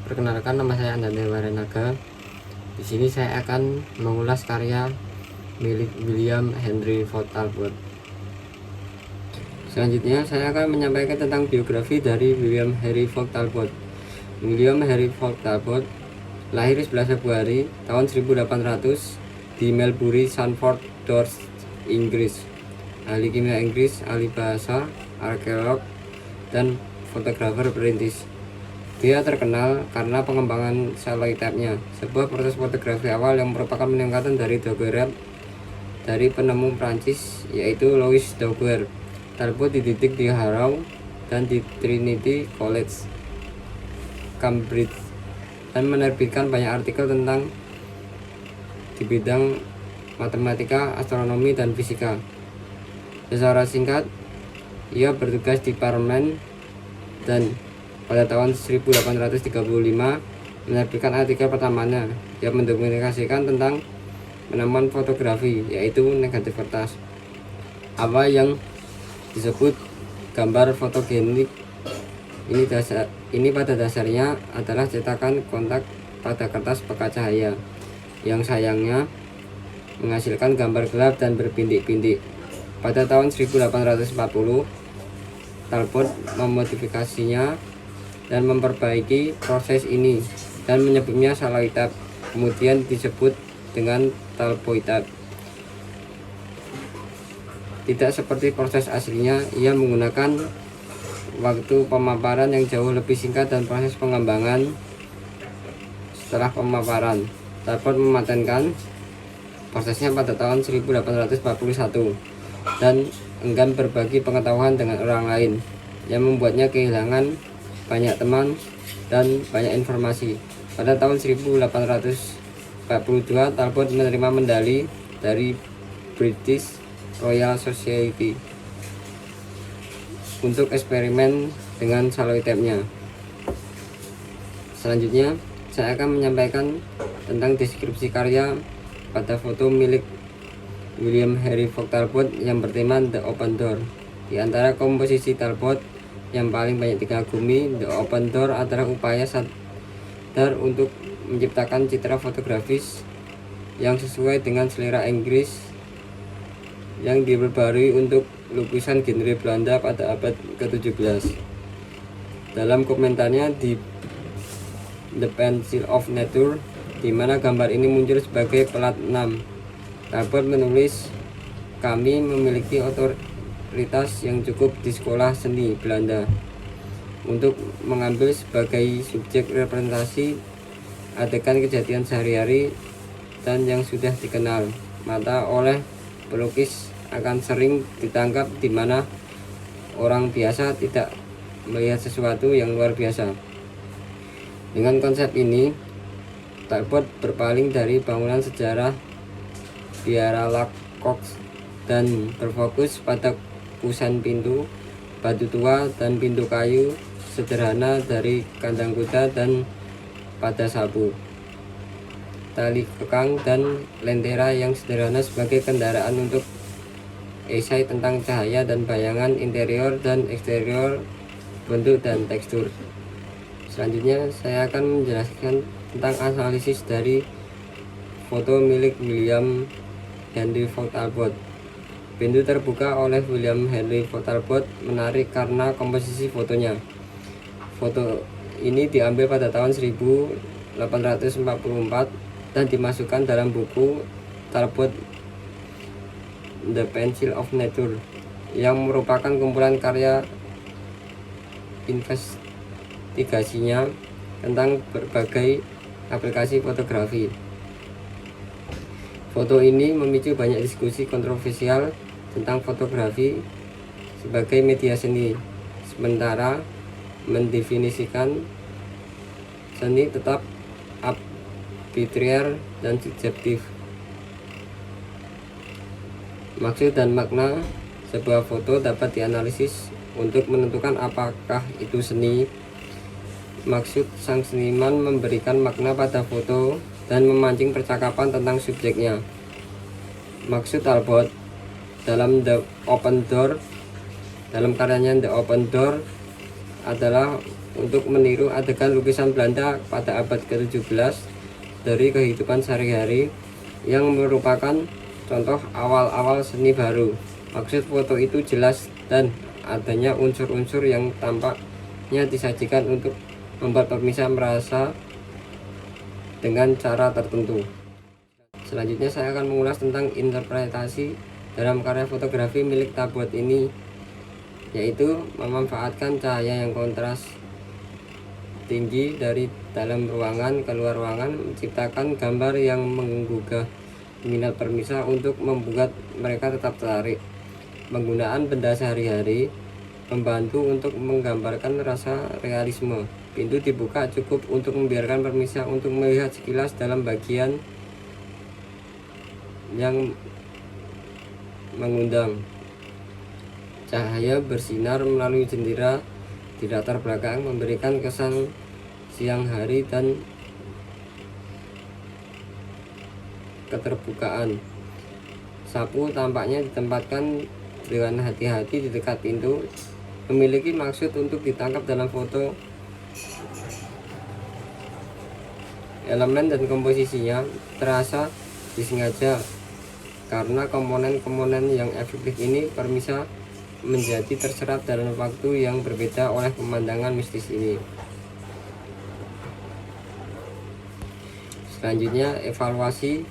Perkenalkan, nama saya Andane Warenaga. Di sini saya akan mengulas karya milik William Henry Ford Talbot. Selanjutnya saya akan menyampaikan tentang biografi dari William Henry Ford Talbot. William Henry Ford Talbot lahir 11 Februari tahun 1800 di Melbury, Sanford, Dorset, Inggris. Ahli kimia Inggris, ahli bahasa, arkeolog, dan fotografer perintis. Dia terkenal karena pengembangan sellotape-nya, sebuah proses fotografi awal yang merupakan peningkatan dari daguerreotype dari penemu Prancis yaitu Louis Daguerre. Talbot dididik di Harrow dan di Trinity College, Cambridge, dan menerbitkan banyak artikel tentang di bidang matematika, astronomi, dan fisika. Secara singkat, ia bertugas di parlemen dan pada tahun 1835 menerbitkan artikel pertamanya yang mendokumentasikan tentang penemuan fotografi, yaitu negatif kertas. Apa yang disebut gambar fotogenik ini pada dasarnya adalah cetakan kontak pada kertas pekat cahaya yang sayangnya menghasilkan gambar gelap dan berbintik-bintik. Pada tahun 1840, Talbot memodifikasinya dan memperbaiki proses ini dan menyebutnya sellotape, kemudian disebut dengan Talbotype. Tidak seperti proses aslinya, ia menggunakan waktu pemaparan yang jauh lebih singkat dan proses pengembangan setelah pemaparan. Talbot mematenkan prosesnya pada tahun 1841 dan enggan berbagi pengetahuan dengan orang lain, yang membuatnya kehilangan banyak teman dan banyak informasi. Pada tahun 1842, Talbot menerima medali dari British Royal Society untuk eksperimen dengan sellotape-nya. Selanjutnya, saya akan menyampaikan tentang deskripsi karya pada foto milik William Henry Ford Talbot yang bertema The Open Door. Di antara komposisi Talbot yang paling banyak dikagumi, The Open Door adalah upaya sadar untuk menciptakan citra fotografis yang sesuai dengan selera Inggris yang diperbarui untuk lukisan genre Belanda pada abad ke-17. Dalam komentarnya di The Pencil of Nature, di mana gambar ini muncul sebagai pelat 6, Talbot menulis, "Kami memiliki otoritas yang cukup di sekolah seni Belanda untuk mengambil sebagai subjek representasi adegan kejadian sehari-hari dan yang sudah dikenal mata oleh pelukis akan sering ditangkap di mana orang biasa tidak melihat sesuatu yang luar biasa." Dengan konsep ini, Talbot berpaling dari bangunan sejarah biara Lacock dan berfokus pada kusen pintu batu tua dan pintu kayu sederhana dari kandang kuda dan pada sapu, tali kekang, dan lentera yang sederhana sebagai kendaraan untuk esai tentang cahaya dan bayangan interior dan eksterior, bentuk dan tekstur. Selanjutnya saya akan menjelaskan tentang analisis dari foto milik William Henry Ford Talbot. Pintu terbuka oleh William Henry Ford Talbot menarik karena komposisi fotonya. Foto ini diambil pada tahun 1844 dan dimasukkan dalam buku Talbot The Pencil of Nature, yang merupakan kumpulan karya investigasinya tentang berbagai aplikasi fotografi. Foto ini memicu banyak diskusi kontroversial tentang fotografi sebagai media seni, sementara mendefinisikan seni tetap arbitrary dan subjektif. Maksud dan makna sebuah foto dapat dianalisis untuk menentukan apakah itu seni. Maksud sang seniman memberikan makna pada foto dan memancing percakapan tentang subjeknya. Maksud Talbot dalam The Open Door, dalam karyanya The Open Door, adalah untuk meniru adegan lukisan Belanda pada abad ke-17 dari kehidupan sehari-hari yang merupakan contoh awal-awal seni baru. Maksud foto itu jelas dan adanya unsur-unsur yang tampaknya disajikan untuk membuat pemirsa merasa dengan cara tertentu. Selanjutnya saya akan mengulas tentang interpretasi dalam karya fotografi milik Talbot ini, yaitu memanfaatkan cahaya yang kontras tinggi dari dalam ruangan ke luar ruangan, menciptakan gambar yang menggugah minat pemirsa untuk membuat mereka tetap tertarik. Penggunaan benda sehari-hari membantu untuk menggambarkan rasa realisme. Pintu dibuka cukup untuk membiarkan pemirsa untuk melihat sekilas dalam bagian yang mengundang. Cahaya bersinar melalui jendela di latar belakang memberikan kesan siang hari dan keterbukaan. Sapu tampaknya ditempatkan dengan hati-hati di dekat pintu, memiliki maksud untuk ditangkap dalam foto. Elemen dan komposisinya terasa disengaja karena komponen-komponen yang efektif ini permisa menjadi terserap dalam waktu yang berbeda oleh pemandangan mistis ini. Selanjutnya, evaluasi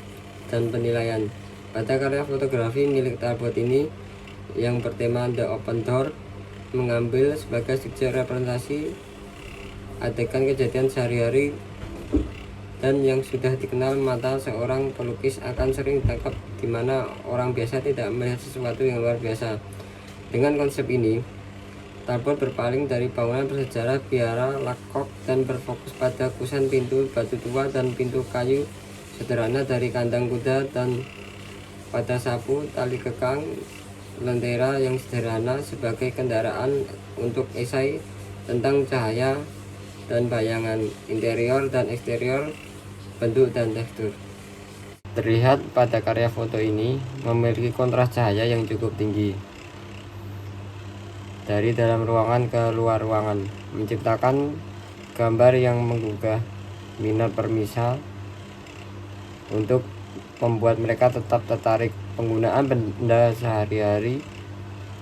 dan penilaian. Pada karya fotografi milik Talbot ini yang bertema The Open Door, mengambil sebagai subjek representasi adegan kejadian sehari-hari dan yang sudah dikenal mata seorang pelukis akan sering ditangkap, di mana orang biasa tidak melihat sesuatu yang luar biasa. Dengan konsep ini, Talbot berpaling dari bangunan bersejarah biara Lacock dan berfokus pada kusen pintu batu tua dan pintu kayu sederhana dari kandang kuda, dan pada sapu tali kekang lentera yang sederhana sebagai kendaraan untuk esai tentang cahaya dan bayangan, interior dan eksterior, bentuk dan tekstur. Terlihat pada karya foto ini memiliki kontras cahaya yang cukup tinggi dari dalam ruangan ke luar ruangan, menciptakan gambar yang menggugah minat pemirsa untuk membuat mereka tetap tertarik. Penggunaan benda sehari-hari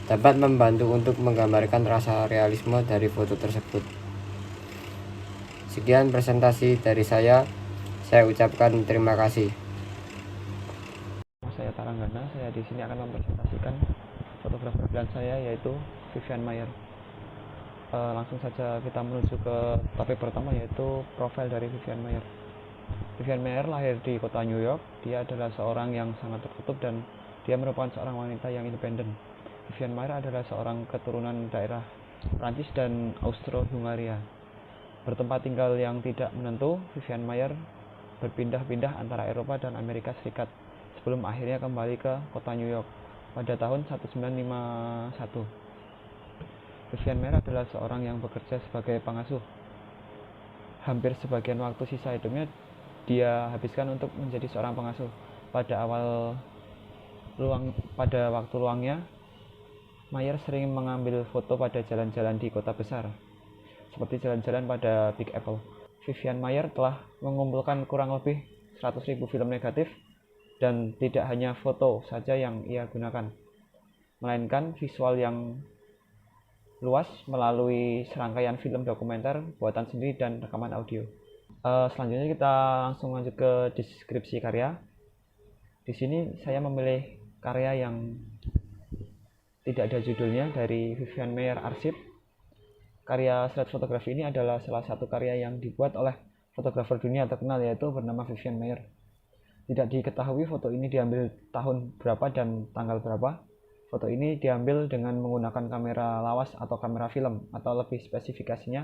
dapat membantu untuk menggambarkan rasa realisme dari foto tersebut. Sekian presentasi dari saya ucapkan terima kasih. Saya Taranggana, saya di sini akan mempresentasikan fotografer pilihan saya, yaitu Vivian Maier. Langsung saja kita menuju ke topik pertama, yaitu profil dari Vivian Maier. Vivian Maier lahir di kota New York. Dia adalah seorang yang sangat tertutup dan dia merupakan seorang wanita yang independen. Vivian Maier adalah seorang keturunan daerah Prancis dan Austro-Hungaria. Bertempat tinggal yang tidak menentu, Vivian Maier berpindah-pindah antara Eropa dan Amerika Serikat sebelum akhirnya kembali ke kota New York pada tahun 1951. Vivian Maier adalah seorang yang bekerja sebagai pengasuh. Hampir sebagian waktu sisa hidupnya dia habiskan untuk menjadi seorang pengasuh. Pada waktu luangnya, Maier sering mengambil foto pada jalan-jalan di kota besar, seperti jalan-jalan pada Big Apple. Vivian Maier telah mengumpulkan kurang lebih 100.000 film negatif, dan tidak hanya foto saja yang ia gunakan, melainkan visual yang luas melalui serangkaian film dokumenter, buatan sendiri, dan rekaman audio. Selanjutnya kita langsung lanjut ke deskripsi karya. Di sini saya memilih karya yang tidak ada judulnya dari Vivian Maier Arsip. Karya slide fotografi ini adalah salah satu karya yang dibuat oleh fotografer dunia terkenal, yaitu bernama Vivian Maier. Tidak diketahui foto ini diambil tahun berapa dan tanggal berapa. Foto ini diambil dengan menggunakan kamera lawas atau kamera film, atau lebih spesifikasinya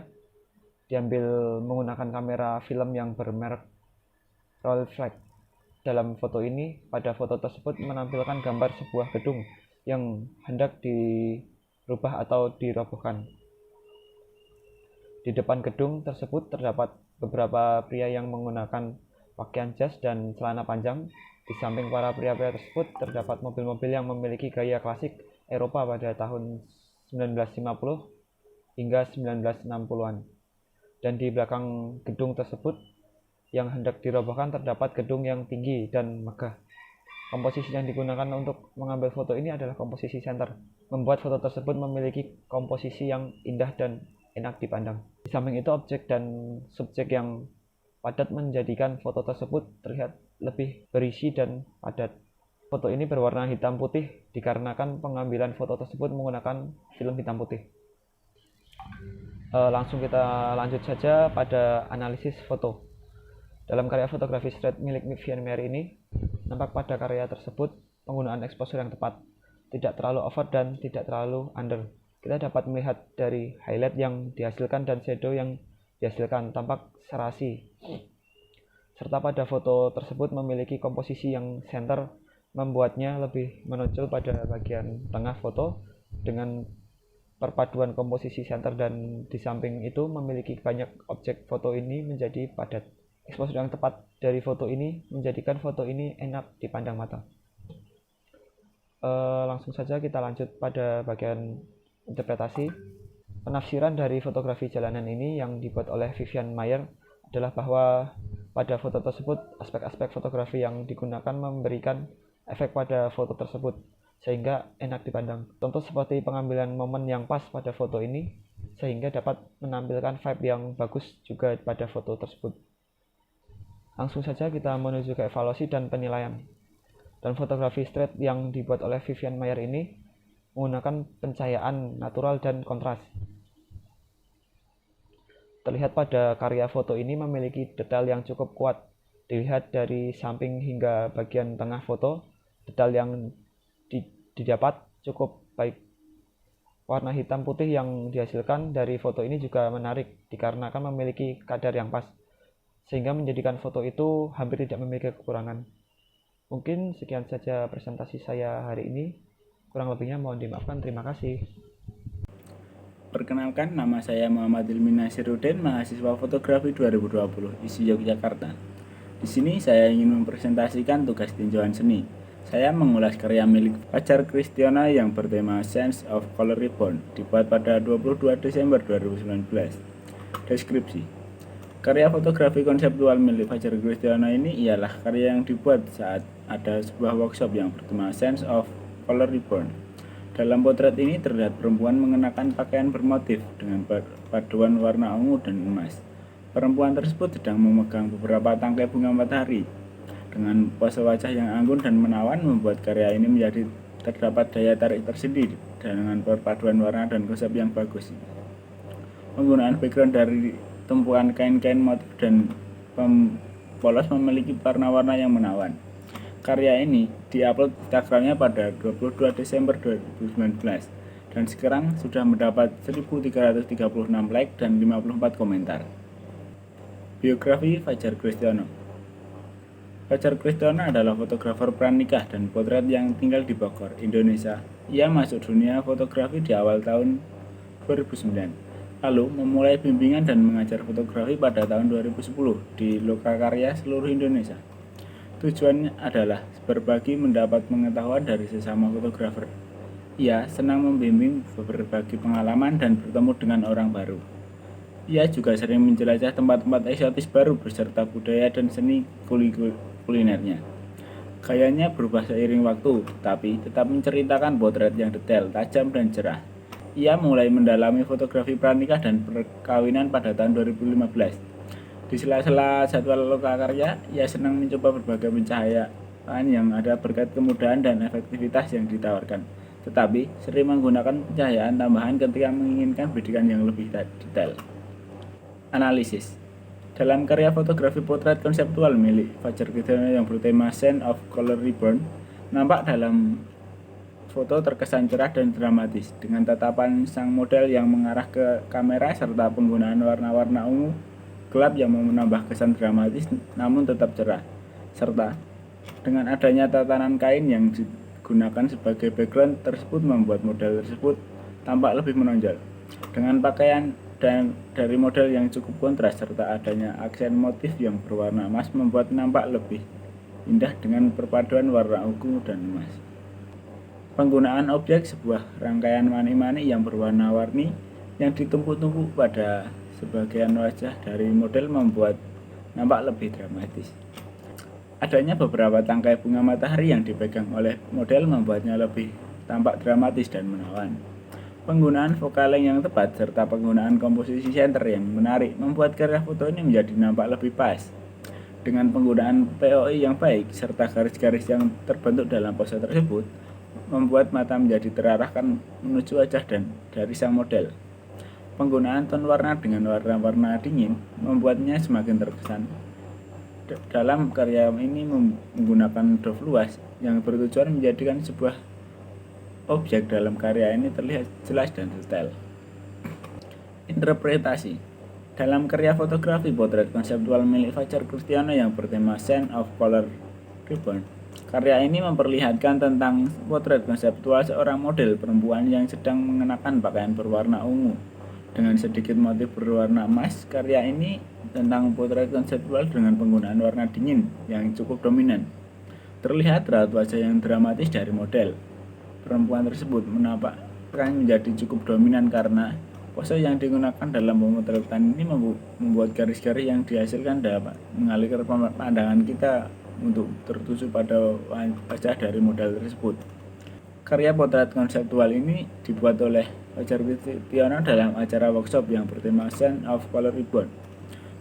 diambil menggunakan kamera film yang bermerek Rolleiflex. Dalam foto ini, pada foto tersebut menampilkan gambar sebuah gedung yang hendak dirubah atau dirobohkan. Di depan gedung tersebut terdapat beberapa pria yang menggunakan pakaian jas dan celana panjang. Di samping para pria-pria tersebut terdapat mobil-mobil yang memiliki gaya klasik Eropa pada tahun 1950 hingga 1960-an. dan di belakang gedung tersebut yang hendak dirobohkan terdapat gedung yang tinggi dan megah. Komposisi yang digunakan untuk mengambil foto ini adalah komposisi center, membuat foto tersebut memiliki komposisi yang indah dan enak dipandang. Di samping itu, objek dan subjek yang padat menjadikan foto tersebut terlihat lebih berisi dan padat. Foto ini berwarna hitam putih dikarenakan pengambilan foto tersebut menggunakan film hitam putih. Langsung kita lanjut saja pada analisis foto. Dalam karya fotografi street milik Vivian Maier ini, nampak pada karya tersebut penggunaan exposure yang tepat, tidak terlalu over dan tidak terlalu under. Kita dapat melihat dari highlight yang dihasilkan dan shadow yang dihasilkan, tampak serasi. Serta pada foto tersebut memiliki komposisi yang center, membuatnya lebih menonjol pada bagian tengah foto dengan perpaduan komposisi center, dan di samping itu memiliki banyak objek foto ini menjadi padat. Exposure yang tepat dari foto ini menjadikan foto ini enak dipandang mata. Langsung saja kita lanjut pada bagian interpretasi. Penafsiran dari fotografi jalanan ini yang dibuat oleh Vivian Maier adalah bahwa pada foto tersebut aspek-aspek fotografi yang digunakan memberikan efek pada foto tersebut sehingga enak dipandang. Contoh seperti pengambilan momen yang pas pada foto ini sehingga dapat menampilkan vibe yang bagus juga pada foto tersebut. Langsung saja kita menuju ke evaluasi dan penilaian. Dan fotografi street yang dibuat oleh Vivian Maier ini menggunakan pencahayaan natural dan kontras. Terlihat pada karya foto ini memiliki detail yang cukup kuat. Dilihat dari samping hingga bagian tengah foto, detail yang didapat cukup baik. Warna hitam putih yang dihasilkan dari foto ini juga menarik dikarenakan memiliki kadar yang pas, sehingga menjadikan foto itu hampir tidak memiliki kekurangan. Mungkin sekian saja presentasi saya hari ini. Kurang lebihnya mohon dimaafkan. Terima kasih. Perkenalkan, nama saya Muhammad Ilmi Nasiruddin, mahasiswa fotografi 2020, ISI Yogyakarta. Di sini saya ingin mempresentasikan tugas tinjauan seni. Saya mengulas karya milik Fajar Kristiana yang bertema Sense of Color Reborn, dibuat pada 22 Desember 2019. Deskripsi. Karya fotografi konseptual milik Fajar Kristiana ini ialah karya yang dibuat saat ada sebuah workshop yang bertema Sense of Color Reborn. Dalam potret ini terlihat perempuan mengenakan pakaian bermotif dengan paduan warna ungu dan emas. Perempuan tersebut sedang memegang beberapa tangkai bunga matahari. Dengan pose wajah yang anggun dan menawan membuat karya ini menjadi terdapat daya tarik tersendiri dengan perpaduan warna dan konsep yang bagus. Penggunaan background dari tumpukan kain-kain motif dan polos memiliki warna-warna yang menawan. Karya ini diupload Instagramnya pada 22 Desember 2019 dan sekarang sudah mendapat 1336 like dan 54 komentar. Biografi Fajar Kristiana. Fajar Kristiana adalah fotografer pranikah dan potret yang tinggal di Bogor, Indonesia. Ia masuk dunia fotografi di awal tahun 2009. Lalu memulai bimbingan dan mengajar fotografi pada tahun 2010 di Lokakarya seluruh Indonesia. Tujuannya adalah berbagi mendapat pengetahuan dari sesama fotografer. Ia senang membimbing, berbagi pengalaman dan bertemu dengan orang baru. Ia juga sering menjelajah tempat-tempat eksotis baru beserta budaya dan seni kulinernya. Gayanya berubah seiring waktu, tapi tetap menceritakan potret yang detail, tajam dan cerah. Ia mulai mendalami fotografi pranikah dan perkawinan pada tahun 2015. Di sela-sela jadwal Lokakarya, ia senang mencoba berbagai pencahayaan yang ada berkat kemudahan dan efektivitas yang ditawarkan, tetapi sering menggunakan pencahayaan tambahan ketika menginginkan bidikan yang lebih detail. Analisis. Dalam karya fotografi potret konseptual milik Fajar Kristiana yang bertema Sense of Color Reborn, nampak dalam foto terkesan cerah dan dramatis dengan tatapan sang model yang mengarah ke kamera serta penggunaan warna-warna ungu gelap yang menambah kesan dramatis namun tetap cerah, serta dengan adanya tatanan kain yang digunakan sebagai background tersebut membuat model tersebut tampak lebih menonjol. Dengan pakaian dan dari model yang cukup kontras serta adanya aksen motif yang berwarna emas membuat nampak lebih indah dengan perpaduan warna ungu dan emas. Penggunaan objek sebuah rangkaian mani-mani yang berwarna-warni yang ditumpuk-tumpuk pada sebagian wajah dari model membuat nampak lebih dramatis. Adanya beberapa tangkai bunga matahari yang dipegang oleh model membuatnya lebih tampak dramatis dan menawan. Penggunaan focal length yang tepat serta penggunaan komposisi center yang menarik membuat karya foto ini menjadi nampak lebih pas. Dengan penggunaan POI yang baik serta garis-garis yang terbentuk dalam pose tersebut, membuat mata menjadi terarahkan menuju wajah dan dari sang model. Penggunaan tone warna dengan warna-warna dingin membuatnya semakin terkesan. Dalam karya ini menggunakan doff luas yang bertujuan menjadikan sebuah objek dalam karya ini terlihat jelas dan detail. Interpretasi. Dalam karya fotografi potret konseptual milik Fajar Cristiano yang bertema Scene of Color Reborn, karya ini memperlihatkan tentang potret konseptual seorang model perempuan yang sedang mengenakan pakaian berwarna ungu dengan sedikit motif berwarna emas. Karya ini tentang potret konseptual dengan penggunaan warna dingin yang cukup dominan. Terlihat raut wajah yang dramatis dari model. Perempuan tersebut menampakkan menjadi cukup dominan karena pose yang digunakan dalam pemotretan ini membuat garis-garis yang dihasilkan dapat mengalihkan pandangan kita untuk tertuju pada wajah dari model tersebut. Karya potret konseptual ini dibuat oleh Fajar Cristiano dalam acara workshop yang bertema Scene of Color Reborn.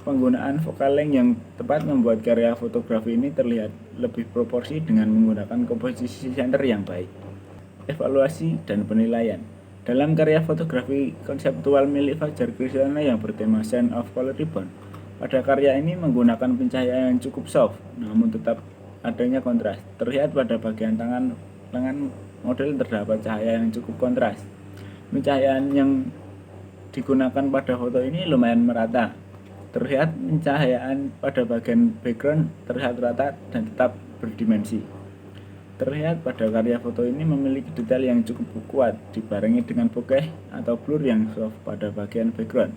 Penggunaan focal length yang tepat membuat karya fotografi ini terlihat lebih proporsi dengan menggunakan komposisi center yang baik. Evaluasi dan penilaian. Dalam karya fotografi konseptual milik Fajar Cristiano yang bertema Scene of Color Reborn, pada karya ini menggunakan pencahayaan yang cukup soft, namun tetap adanya kontras. Terlihat pada bagian lengan model terdapat cahaya yang cukup kontras. Pencahayaan yang digunakan pada foto ini lumayan merata. Terlihat pencahayaan pada bagian background terlihat rata dan tetap berdimensi. Terlihat pada karya foto ini memiliki detail yang cukup kuat dibarengi dengan bokeh atau blur yang soft pada bagian background.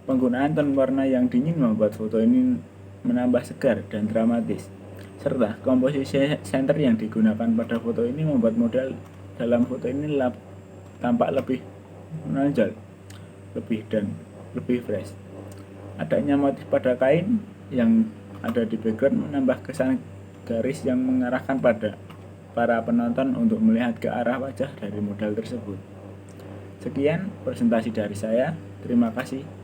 Penggunaan tone warna yang dingin membuat foto ini menambah segar dan dramatis. Serta komposisi center yang digunakan pada foto ini membuat model dalam foto ini tampak lebih menonjol, lebih fresh. Adanya motif pada kain yang ada di background menambah kesan garis yang mengarahkan pada para penonton untuk melihat ke arah wajah dari model tersebut. Sekian presentasi dari saya. Terima kasih.